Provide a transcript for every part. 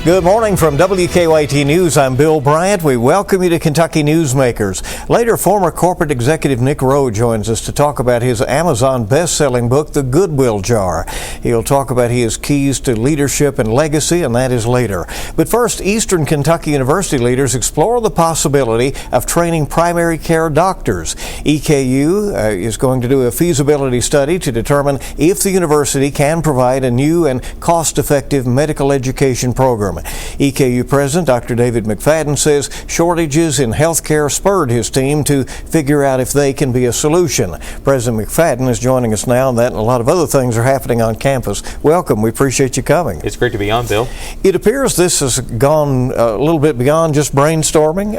Good morning from WKYT News. I'm Bill Bryant. We welcome you to Kentucky Newsmakers. Later, former corporate executive Nick Rowe joins us to talk about his Amazon best-selling book, The Goodwill Jar. He'll talk about his keys to leadership and legacy, and that is later. But first, Eastern Kentucky University leaders explore the possibility of training primary care doctors. EKU is going to do a feasibility study to determine if the university can provide a new and cost-effective medical education program. EKU President Dr. David McFaddin says shortages in health care spurred his team to figure out if they can be a solution. President McFaddin is joining us now, and that and a lot of other things are happening on campus. Welcome. We appreciate you coming. It's great to be on, Bill. It appears this has gone a little bit beyond just brainstorming.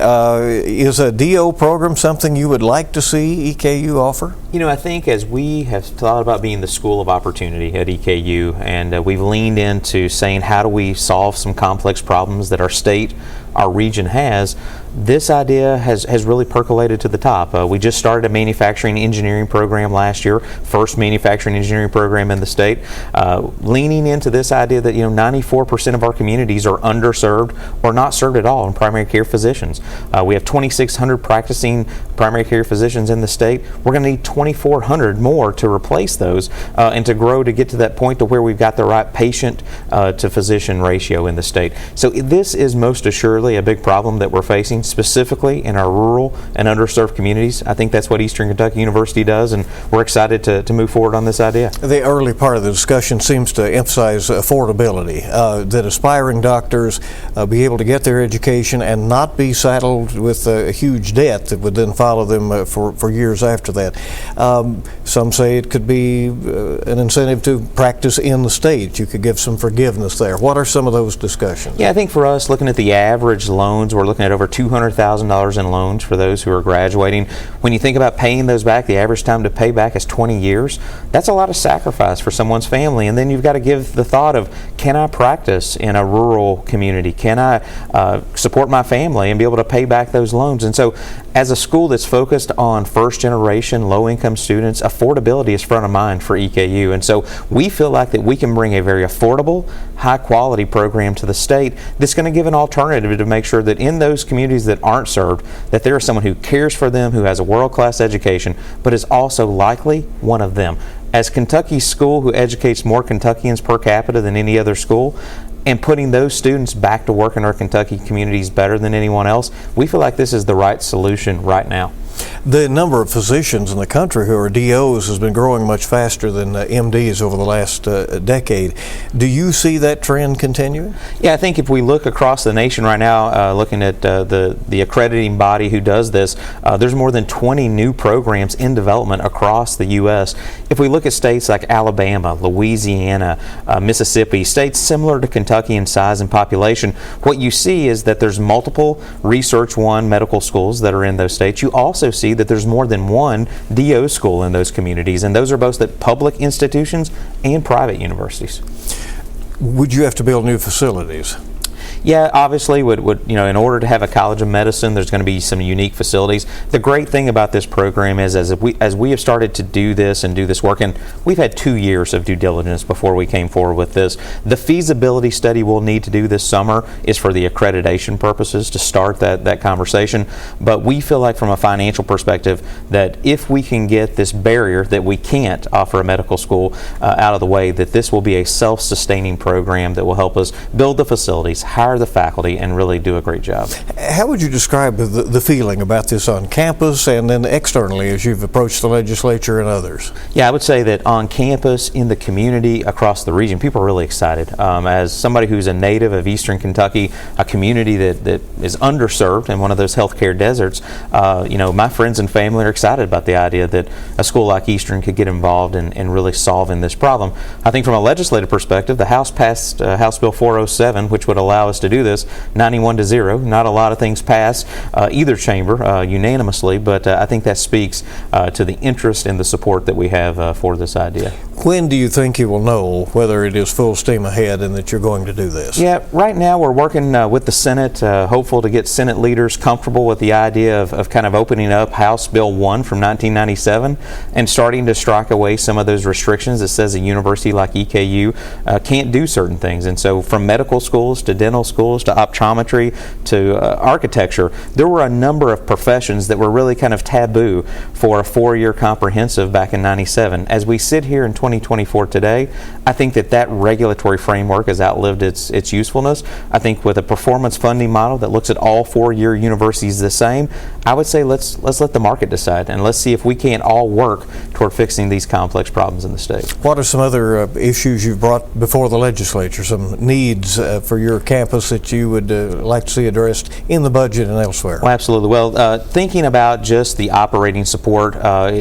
Is a DO program something you would like to see EKU offer? You know, I think as we have thought about being the school of opportunity at EKU, and we've leaned into saying how do we solve some complex problems that our state, our region has, this idea has really percolated to the top. We just started a manufacturing engineering program last year, first manufacturing engineering program in the state, leaning into this idea that 94% of our communities are underserved or not served at all in primary care physicians. We have 2,600 practicing primary care physicians in the state. We're going to need 2,400 more to replace those and to grow to get to that point to where we've got the right patient to physician ratio in the state. So this is most assuredly a big problem that we're facing, specifically in our rural and underserved communities. I think that's what Eastern Kentucky University does, and we're excited to move forward on this idea. The early part of the discussion seems to emphasize affordability, that aspiring doctors be able to get their education and not be saddled with a huge debt that would then follow them for years after that. Some say it could be an incentive to practice in the state. You could give some forgiveness there. What are some of those discussions? Yeah, I think for us, looking at the average loans, we're looking at over $200,000 in loans for those who are graduating. When you think about paying those back, the average time to pay back is 20 years. That's a lot of sacrifice for someone's family. And then you've got to give the thought of, can I practice in a rural community? Can I support my family and be able to pay back those loans? And so as a school that's focused on first generation, low income students, affordability is front of mind for EKU. And so we feel like that we can bring a very affordable, high quality program to the state that's going to give an alternative to make sure that in those communities that aren't served, that there is someone who cares for them, who has a world-class education, but is also likely one of them. As Kentucky's school who educates more Kentuckians per capita than any other school, and putting those students back to work in our Kentucky communities better than anyone else, we feel like this is the right solution right now. The number of physicians in the country who are DOs has been growing much faster than MDs over the last decade. Do you see that trend continuing? Yeah, I think if we look across the nation right now, looking at the accrediting body who does this, there's more than 20 new programs in development across the U.S. If we look at states like Alabama, Louisiana, Mississippi, states similar to Kentucky in size and population, what you see is that there's multiple Research One medical schools that are in those states. You also see that there's more than one DO school in those communities, and those are both at public institutions and private universities. Would you have to build new facilities? Yeah, obviously, in order to have a College of Medicine, there's going to be some unique facilities. The great thing about this program is as we have started to do this work, and we've had 2 years of due diligence before we came forward with this. The feasibility study we'll need to do this summer is for the accreditation purposes to start that conversation. But we feel like from a financial perspective that if we can get this barrier that we can't offer a medical school out of the way, that this will be a self-sustaining program that will help us build the facilities, hire the faculty, and really do a great job. How would you describe the feeling about this on campus and then externally as you've approached the legislature and others? Yeah, I would say that on campus, in the community, across the region, people are really excited. As somebody who's a native of Eastern Kentucky, a community that is underserved in one of those healthcare deserts, my friends and family are excited about the idea that a school like Eastern could get involved in really solving this problem. I think from a legislative perspective, the House passed House Bill 407, which would allow us to do this 91-0. Not a lot of things pass either chamber unanimously, but I think that speaks to the interest and the support that we have for this idea. When do you think you will know whether it is full steam ahead and that you're going to do this? Yeah, right now we're working with the Senate, hopeful to get Senate leaders comfortable with the idea of kind of opening up House Bill 1 from 1997 and starting to strike away some of those restrictions that says a university like EKU can't do certain things. And so from medical schools to dental schools to optometry to architecture, there were a number of professions that were really kind of taboo for a 4-year comprehensive back in 97. As we sit here in 2024 today, I think that regulatory framework has outlived its usefulness. I think with a performance funding model that looks at all 4-year universities the same, I would say let's let the market decide, and let's see if we can't all work toward fixing these complex problems in the state. What are some other issues you've brought before the legislature, some needs for your campus that you would like to see addressed in the budget and elsewhere? Well, absolutely. Well, thinking about just the operating support,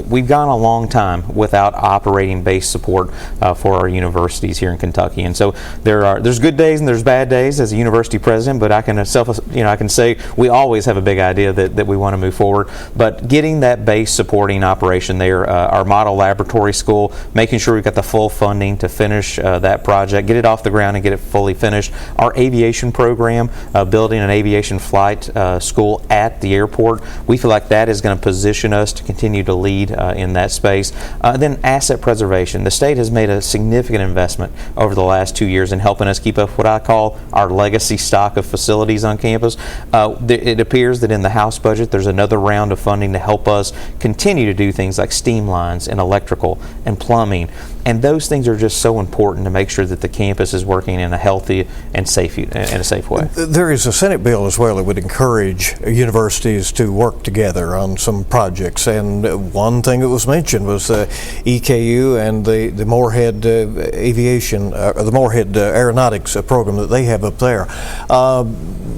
we've gone a long time without operating base support for our universities here in Kentucky, and so there's good days and there's bad days as a university president. But I can say we always have a big idea that we want to move forward. But getting that base supporting operation there, our model laboratory school, making sure we've got the full funding to finish that project, get it off the ground and get it fully finished. Our aviation program, building an aviation flight school at the airport, we feel like that is going to position us to continue to lead in that space. Then asset preservation. The state has made a significant investment over the last 2 years in helping us keep up what I call our legacy stock of facilities on campus. It appears that in the House budget there's another round of funding to help us continue to do things like steam lines and electrical and plumbing. And those things are just so important to make sure that the campus is working in a healthy and safe way. There is a Senate bill as well that would encourage universities to work together on some projects. And one thing that was mentioned was EKU and the Moorhead the Moorhead Aeronautics program that they have up there.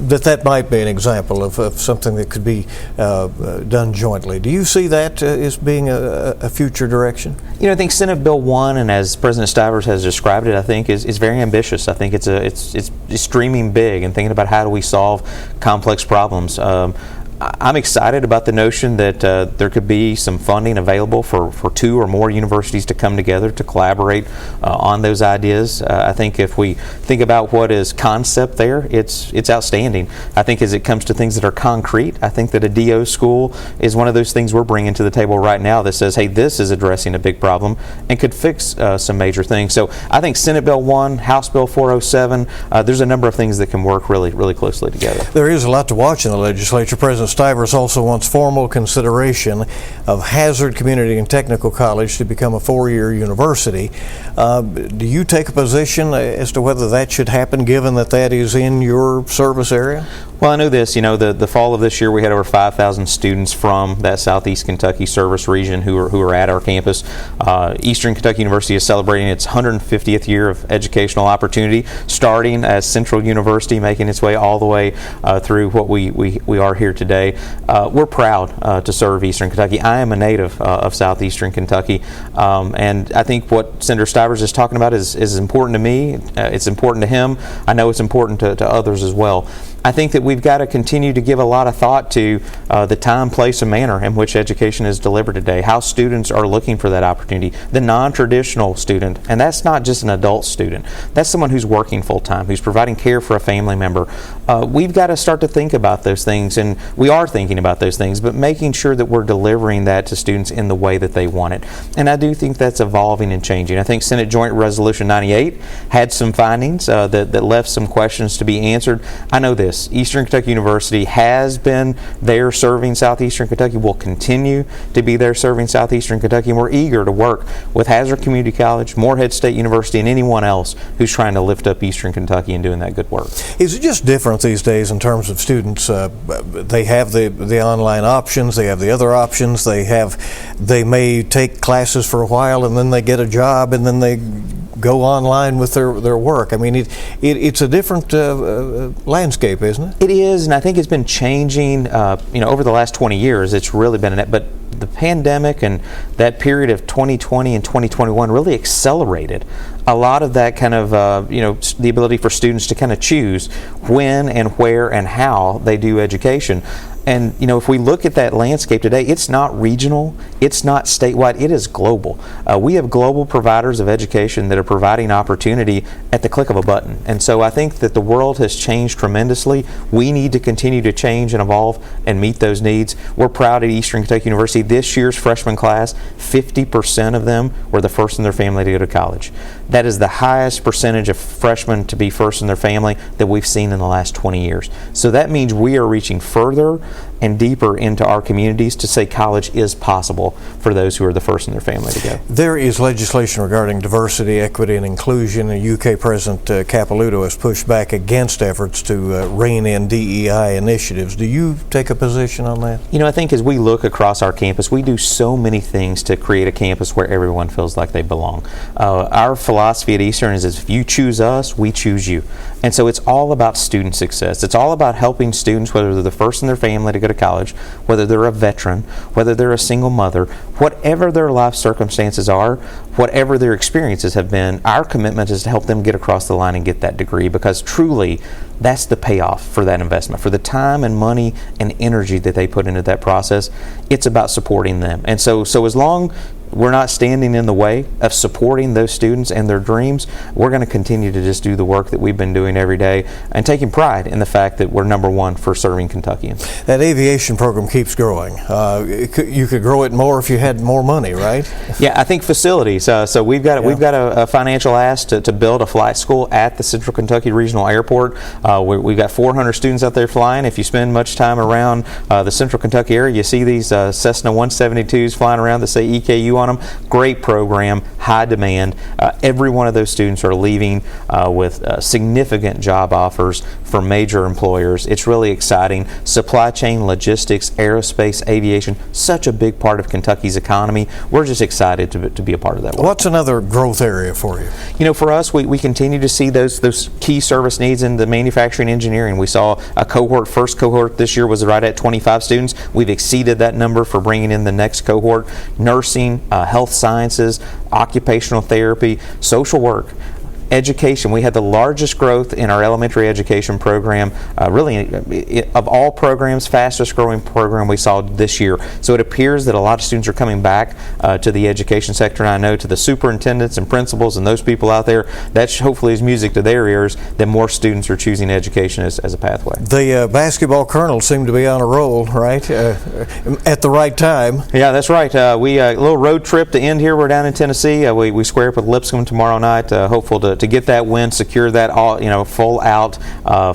That might be an example of something that could be done jointly. Do you see that as being a future direction? I think Senate Bill 1, and as President Stivers has described it, I think is very ambitious. I think it's dreaming big and thinking about how do we solve complex problems. I'm excited about the notion that there could be some funding available for 2 or more universities to come together to collaborate on those ideas. I think if we think about what is concept there, it's outstanding. I think as it comes to things that are concrete, I think that a DO school is one of those things we're bringing to the table right now that says, hey, this is addressing a big problem and could fix some major things. So I think Senate Bill 1, House Bill 407, there's a number of things that can work really, really closely together. There is a lot to watch in the legislature. President Stivers also wants formal consideration of Hazard Community and Technical College to become a 4-year university. Do you take a position as to whether that should happen, given that is in your service area? Well, I know this. The fall of this year, we had over 5,000 students from that Southeast Kentucky service region who are at our campus. Eastern Kentucky University is celebrating its 150th year of educational opportunity, starting as Central University, making its way all the way through what we are here today. We're proud to serve Eastern Kentucky. I am a native of Southeastern Kentucky, and I think what Senator Stivers is talking about is important to me. It's important to him. I know it's important to others as well. I think that we've got to continue to give a lot of thought to the time, place, and manner in which education is delivered today, how students are looking for that opportunity, the non-traditional student, and that's not just an adult student. That's someone who's working full-time, who's providing care for a family member. We've got to start to think about those things, and we are thinking about those things, but making sure that we're delivering that to students in the way that they want it. And I do think that's evolving and changing. I think Senate Joint Resolution 98 had some findings that left some questions to be answered. I know this. Eastern Kentucky University has been there serving Southeastern Kentucky, will continue to be there serving Southeastern Kentucky, and we're eager to work with Hazard Community College, Moorhead State University, and anyone else who's trying to lift up Eastern Kentucky and doing that good work. Is it just different these days in terms of students? They have the online options, they have the other options, they may take classes for a while and then they get a job and then they go online with their work. I mean, it's a different landscape, isn't it? It is, and I think it's been changing. Over the last 20 years, it's really been but the pandemic and that period of 2020 and 2021 really accelerated a lot of that kind of, the ability for students to kind of choose when and where and how they do education. And you know, if we look at that landscape today, it's not regional, it's not statewide, it is global. We have global providers of education that are providing opportunity at the click of a button. And so I think that the world has changed tremendously. We need to continue to change and evolve and meet those needs. We're proud at Eastern Kentucky University, this year's freshman class, 50% of them were the first in their family to go to college. That is the highest percentage of freshmen to be first in their family that we've seen in the last 20 years. So that means we are reaching further and deeper into our communities to say college is possible for those who are the first in their family to go. There is legislation regarding diversity, equity, and inclusion. And UK President Capilouto has pushed back against efforts to rein in DEI initiatives. Do you take a position on that? You know, I think as we look across our campus, we do so many things to create a campus where everyone feels like they belong. Our philosophy at Eastern is if you choose us, we choose you. And so it's all about student success. It's all about helping students, whether they're the first in their family to go to college, whether they're a veteran, whether they're a single mother, whatever their life circumstances are, whatever their experiences have been, our commitment is to help them get across the line and get that degree, because truly that's the payoff for that investment, for the time and money and energy that they put into that process. It's about supporting them. And so as long we're not standing in the way of supporting those students and their dreams, we're going to continue to just do the work that we've been doing every day and taking pride in the fact that we're #1 for serving Kentuckians. That aviation program keeps growing. You could grow it more if you had more money, right? Yeah, I think facilities. So we've got a financial ask to build a flight school at the Central Kentucky Regional Airport. We've got 400 students out there flying. If you spend much time around the Central Kentucky area, you see these Cessna 172s flying around that say EKU on them. Great program, high demand. Every one of those students are leaving with significant job offers from major employers. It's really exciting. Supply chain, logistics, aerospace, aviation, such a big part of Kentucky's economy. We're just excited to be a part of that work. What's another growth area for you? You know, for us, we continue to see those key service needs in the manufacturing engineering. We saw a first cohort this year was right at 25 students. We've exceeded that number for bringing in the next cohort. Nursing, health sciences, occupational therapy, social work, education. We had the largest growth in our elementary education program, really of all programs, fastest growing program we saw this year. So it appears that a lot of students are coming back to the education sector, and I know to the superintendents and principals and those people out there, that hopefully is music to their ears, that more students are choosing education as a pathway. The basketball colonels seem to be on a roll, right? At the right time. Yeah, that's right. We a little road trip to end here. We're down in Tennessee. We square up with Lipscomb tomorrow night, hopeful to get that win, secure that full out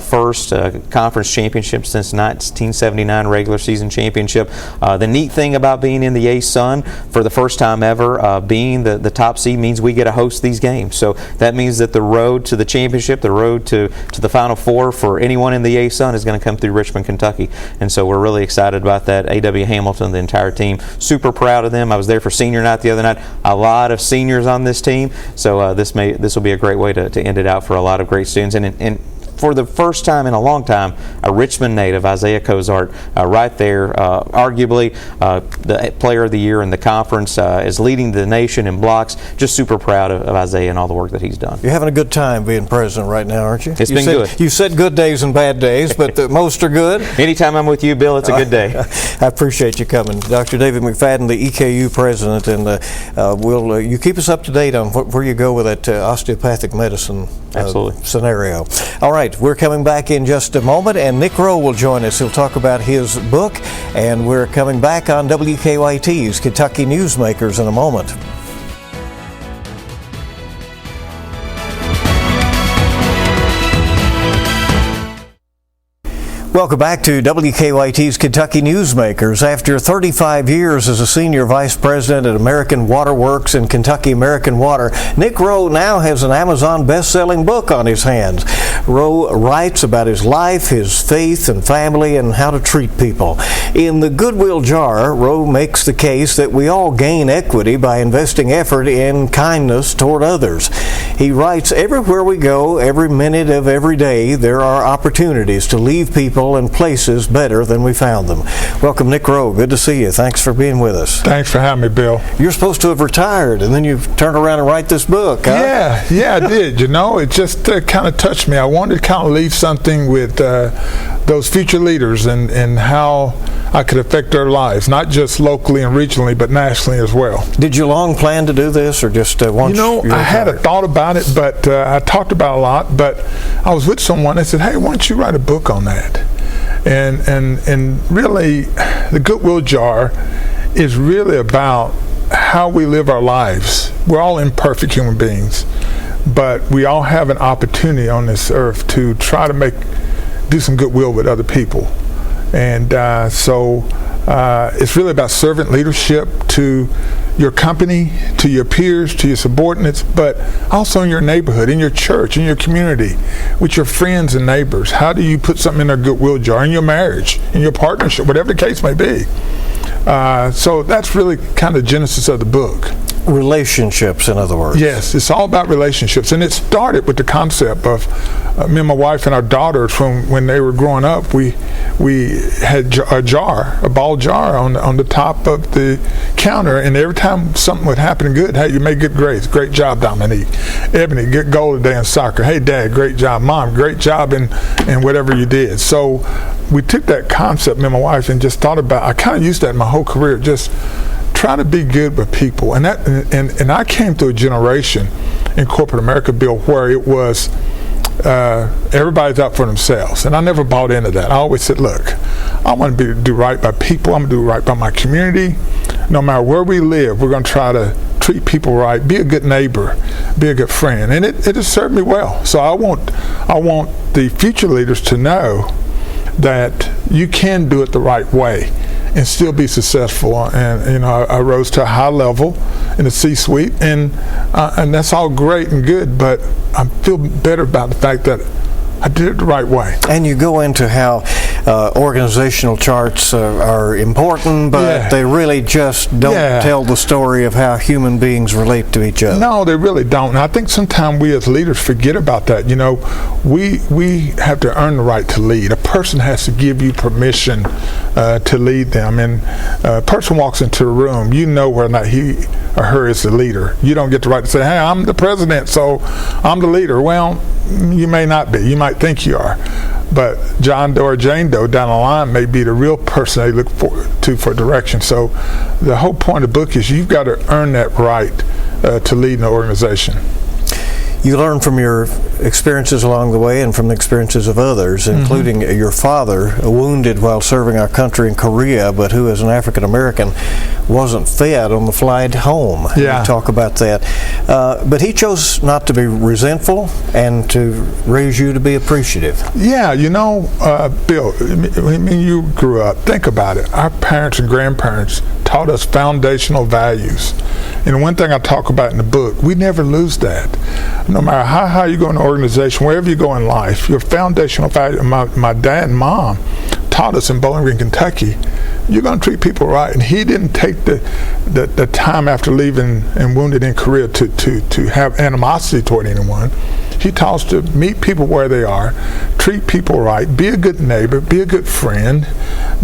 first conference championship since 1979 regular season championship. The neat thing about being in the A-Sun for the first time ever, being the top seed, means we get to host these games. So that means that the road to the championship, the road to the Final Four for anyone in the A-Sun is going to come through Richmond, Kentucky. And so we're really excited about that. A.W. Hamilton, the entire team, super proud of them. I was there for senior night the other night. A lot of seniors on this team. So this will be a great way to end it out for a lot of great students. And for the first time in a long time, a Richmond native, Isaiah Cozart, right there, arguably the player of the year in the conference, is leading the nation in blocks. Just super proud of Isaiah and all the work that he's done. You're having a good time being president right now, aren't you? It's been good. You said good days and bad days, but most are good. Anytime I'm with you, Bill, it's a good day. I appreciate you coming. Dr. David McFaddin, the EKU president, and you keep us up to date on where you go with that osteopathic medicine scenario. All right, we're coming back in just a moment, and Nick Rowe will join us. He'll talk about his book, and we're coming back on WKYT's Kentucky Newsmakers in a moment. Welcome back to WKYT's Kentucky Newsmakers. After 35 years as a senior vice president at American Water Works and Kentucky American Water, Nick Rowe now has an Amazon best-selling book on his hands. Rowe writes about his life, his faith and family, and how to treat people. In The Goodwill Jar, Rowe makes the case that we all gain equity by investing effort in kindness toward others. He writes, everywhere we go, every minute of every day, there are opportunities to leave people and places better than we found them. Welcome, Nick Rowe. Good to see you. Thanks for being with us. Thanks for having me, Bill. You're supposed to have retired, and then you turned around and write this book, huh? Yeah, I did. It just kind of touched me. I wanted to kind of leave something with the those future leaders and how I could affect their lives, not just locally and regionally, but nationally as well. Did you long plan to do this, or just once? I had a thought about it, but I talked about it a lot. But I was with someone that said, "Hey, why don't you write a book on that?" And really, the Goodwill Jar is really about how we live our lives. We're all imperfect human beings, but we all have an opportunity on this earth to try to do some goodwill with other people. And so it's really about servant leadership to your company, to your peers, to your subordinates, but also in your neighborhood, in your church, in your community, with your friends and neighbors. How do you put something in their Goodwill Jar, in your marriage, in your partnership, whatever the case may be? So that's really kind of the genesis of the book. Relationships, in other words. Yes, it's all about relationships. And it started with the concept of me and my wife and our daughters, from when they were growing up, we had a ball jar on the top of the counter, and every time something would happen good, hey, you made good grades, great job, Dominique. Ebony, good goal today in soccer. Hey, Dad, great job. Mom, great job in whatever you did. So we took that concept, me and my wife, and just thought about, I kind of used that in my whole career, just try to be good with people. And I came through a generation in corporate America, Bill, where it was everybody's out for themselves, and I never bought into that. I always said, look, I want to do right by people. I'm going to do right by my community. No matter where we live, we're going to try to treat people right, be a good neighbor, be a good friend, and it has served me well. So I want the future leaders to know that you can do it the right way and still be successful. And I rose to a high level in the C-suite, and that's all great and good, but I feel better about the fact that I did it the right way. And you go into how organizational charts are important, but they really just don't tell the story of how human beings relate to each other. No, they really don't. And I think sometimes we as leaders forget about that. We have to earn the right to lead. A person has to give you permission to lead them. And a person walks into a room, you know whether or not he or her is the leader. You don't get the right to say, hey, I'm the president, so I'm the leader. Well, you may not be. You might think you are. But John Doe or Jane Doe down the line may be the real person they look for direction. So the whole point of the book is you've got to earn that right to lead an organization. You learn from your experiences along the way and from the experiences of others, including your father, wounded while serving our country in Korea, but who, as an African American, wasn't fed on the flight home. Yeah. We talk about that. But he chose not to be resentful and to raise you to be appreciative. Yeah, Bill, when you grew up, think about it. Our parents and grandparents taught us foundational values. And one thing I talk about in the book, we never lose that. No matter how high you go in an organization, wherever you go in life, your foundational value. My dad and mom taught us in Bowling Green, Kentucky, you're going to treat people right. And he didn't take the time after leaving and wounded in Korea to have animosity toward anyone. He taught us to meet people where they are, treat people right, be a good neighbor, be a good friend,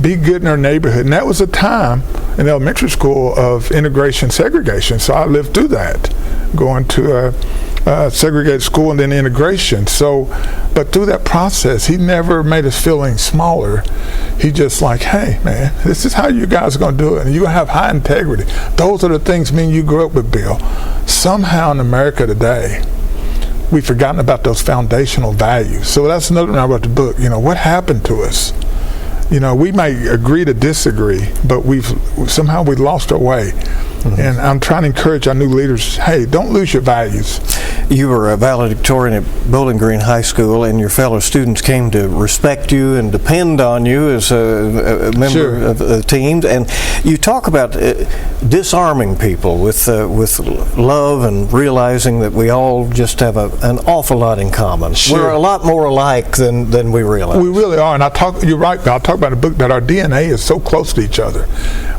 be good in our neighborhood. And that was a time in elementary school of integration segregation. So I lived through that, going to a segregated school and then integration. But through that process, he never made us feel any smaller. He just like, hey, man, this is how you guys are going to do it. And you're going to have high integrity. Those are the things me and you grew up with, Bill. Somehow in America today, we've forgotten about those foundational values. So that's another thing about the book. What happened to us? We may agree to disagree, but we've lost our way. And I'm trying to encourage our new leaders, hey, don't lose your values. You were a valedictorian at Bowling Green High School, and your fellow students came to respect you and depend on you as a member of the teams. And you talk about disarming people with love and realizing that we all just have an awful lot in common. Sure. We're a lot more alike than we realize. We really are. And you're right, I'll talk about in the book that our DNA is so close to each other.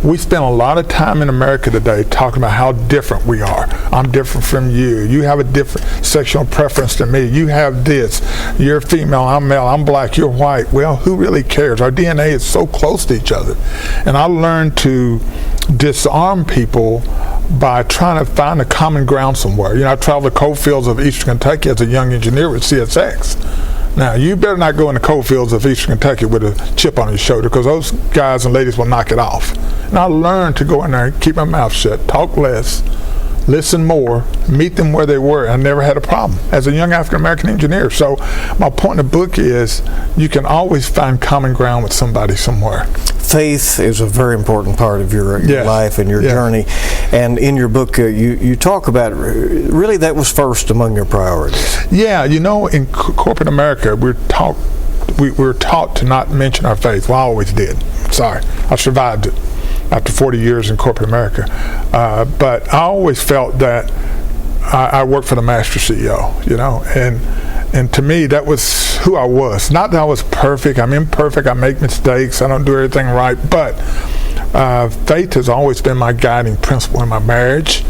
We spend a lot of time in America today talking about how different we are. I'm different from you. You have a different sexual preference than me. You have this. You're female, I'm male, I'm black, you're white. Well, who really cares? Our DNA is so close to each other. And I learned to disarm people by trying to find a common ground somewhere. I traveled the coal fields of Eastern Kentucky as a young engineer with CSX. Now, you better not go in the coal fields of Eastern Kentucky with a chip on your shoulder, because those guys and ladies will knock it off. And I learned to go in there and keep my mouth shut, talk less, listen more, meet them where they were. I never had a problem as a young African-American engineer. So my point in the book is you can always find common ground with somebody somewhere. Faith is a very important part of your life and your journey. And in your book, you talk about really that was first among your priorities. Yeah, you know, in corporate America, we're taught to not mention our faith. Well, I always did. Sorry, I survived it after 40 years in corporate America. But I always felt that I worked for the master CEO, you know, and to me that was who I was. Not that I was perfect. I'm imperfect. I make mistakes. I don't do everything right. But faith has always been my guiding principle in my marriage,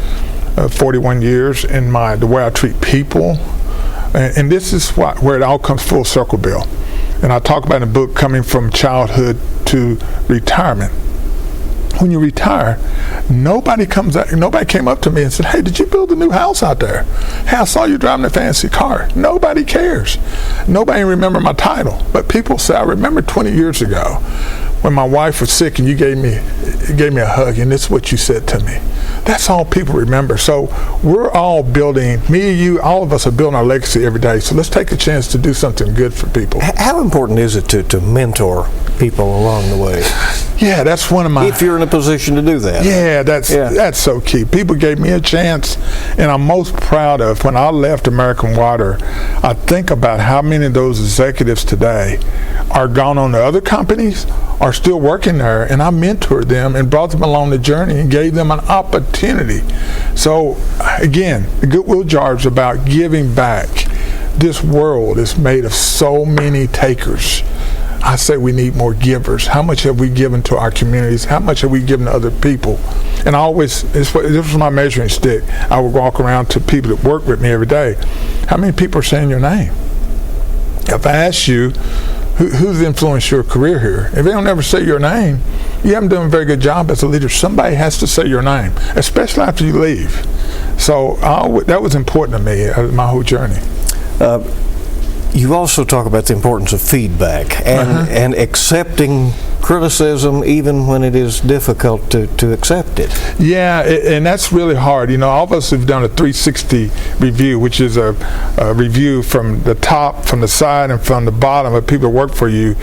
41 years, in the way I treat people. And this is where it all comes full circle, Bill. And I talk about in the book coming from childhood to retirement. When you retire, nobody came up to me and said, "Hey, did you build a new house out there? Hey, I saw you driving a fancy car." Nobody cares. Nobody remember my title. But people say, "I remember 20 years ago when my wife was sick and you gave me a hug, and this is what you said to me." That's all people remember. So we're all building, me and you, all of us are building our legacy every day. So let's take a chance to do something good for people. How important is it to mentor people along the way? Yeah, that's one of my... If you're in a position to do that. Yeah, that's so key. People gave me a chance, and I'm most proud of when I left American Water, I think about how many of those executives today are gone on to other companies, are still working there, and I mentored them and brought them along the journey and gave them an opportunity. So again, the Goodwill Jar is about giving back. This world is made of so many takers. I say we need more givers. How much have we given to our communities? How much have we given to other people? And this was my measuring stick. I would walk around to people that work with me every day. How many people are saying your name? If I ask you, who's influenced your career here? If they don't ever say your name, you haven't done a very good job as a leader. Somebody has to say your name, especially after you leave. So that was important to me, my whole journey. You also talk about the importance of feedback and accepting criticism even when it is difficult to accept it. Yeah, and that's really hard. You know, all of us have done a 360 review, which is a review from the top, from the side, and from the bottom of people that work for you,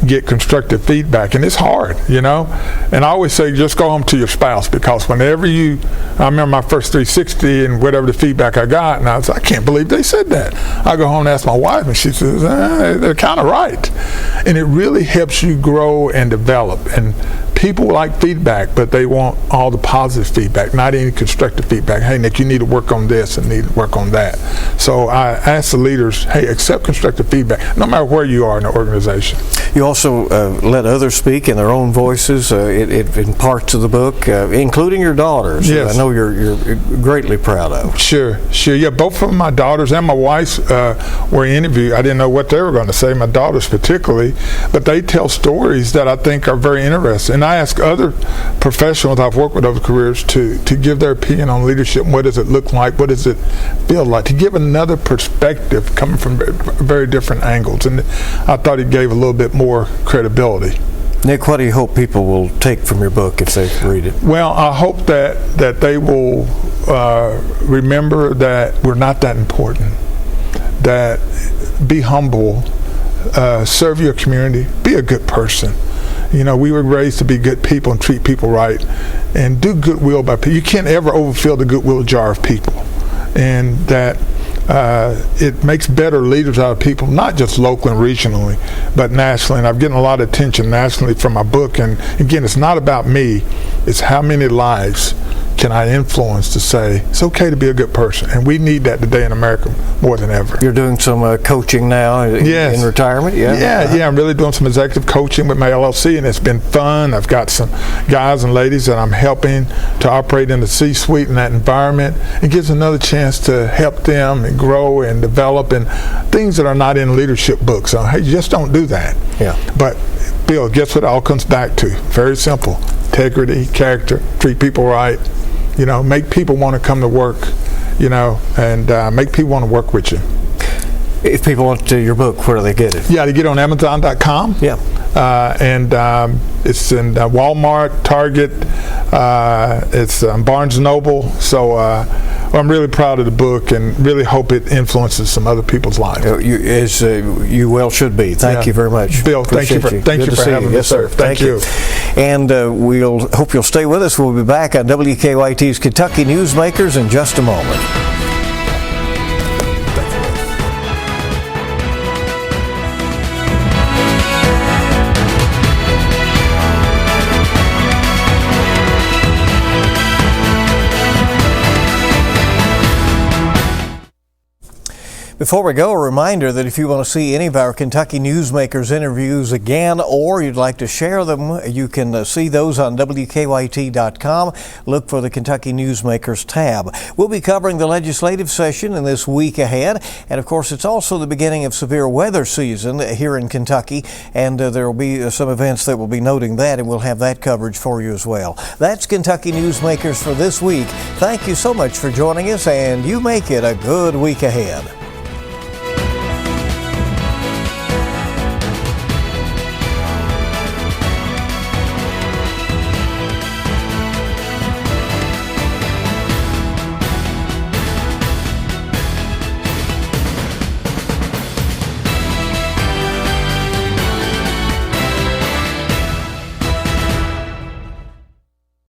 get constructive feedback. And it's hard, you know. And I always say just go home to your spouse, because whenever I remember my first 360 and whatever the feedback I got, and I was like, I can't believe they said that. I go home and ask my wife, and she says, they're kind of right. And it really helps you grow and develop. And people like feedback, but they want all the positive feedback, not any constructive feedback. Hey, Nick, you need to work on this and need to work on that. So I ask the leaders, hey, accept constructive feedback, no matter where you are in the organization. You also let others speak in their own voices in parts of the book, including your daughters. Yes. I know you're greatly proud of. Sure. Yeah, both of my daughters and my wife were interviewed. I didn't know what they were going to say, my daughters particularly, but they tell stories that I think are very interesting. And I ask other professionals I've worked with over careers to give their opinion on leadership. What does it look like? What does it feel like? To give another perspective coming from very different angles. And I thought it gave a little bit more credibility. Nick, what do you hope people will take from your book if they read it? Well, I hope that they will remember that we're not that important. That be humble, serve your community, be a good person. You know, we were raised to be good people and treat people right and do goodwill by people. You can't ever overfill the goodwill jar of people. And that it makes better leaders out of people, not just locally and regionally, but nationally. And I've gotten a lot of attention nationally from my book. And again, it's not about me. It's how many lives can I influence to say it's okay to be a good person, and we need that today in America more than ever. You're doing some coaching now in retirement? Yeah, I'm really doing some executive coaching with my LLC, and it's been fun. I've got some guys and ladies that I'm helping to operate in the C-suite in that environment. It gives another chance to help them and grow and develop, and things that are not in leadership books. So, hey, just don't do that. Yeah. But Bill, guess what it all comes back to? Very simple. Integrity, character, treat people right. You know, make people want to come to work, you know, and make people want to work with you. If people want your book, where do they get it? Yeah, they get it on Amazon.com. Yeah. And it's in Walmart, Target, it's Barnes & Noble. So I'm really proud of the book and really hope it influences some other people's lives. You well should be. Thank you very much. Bill, thank you for having me, yes, sir. Thank you. And we'll hope you'll stay with us. We'll be back on WKYT's Kentucky Newsmakers in just a moment. Before we go, a reminder that if you want to see any of our Kentucky Newsmakers interviews again, or you'd like to share them, you can see those on WKYT.com. Look for the Kentucky Newsmakers tab. We'll be covering the legislative session in this week ahead, and of course it's also the beginning of severe weather season here in Kentucky, and there will be some events that will be noting that, and we'll have that coverage for you as well. That's Kentucky Newsmakers for this week. Thank you so much for joining us, and you make it a good week ahead.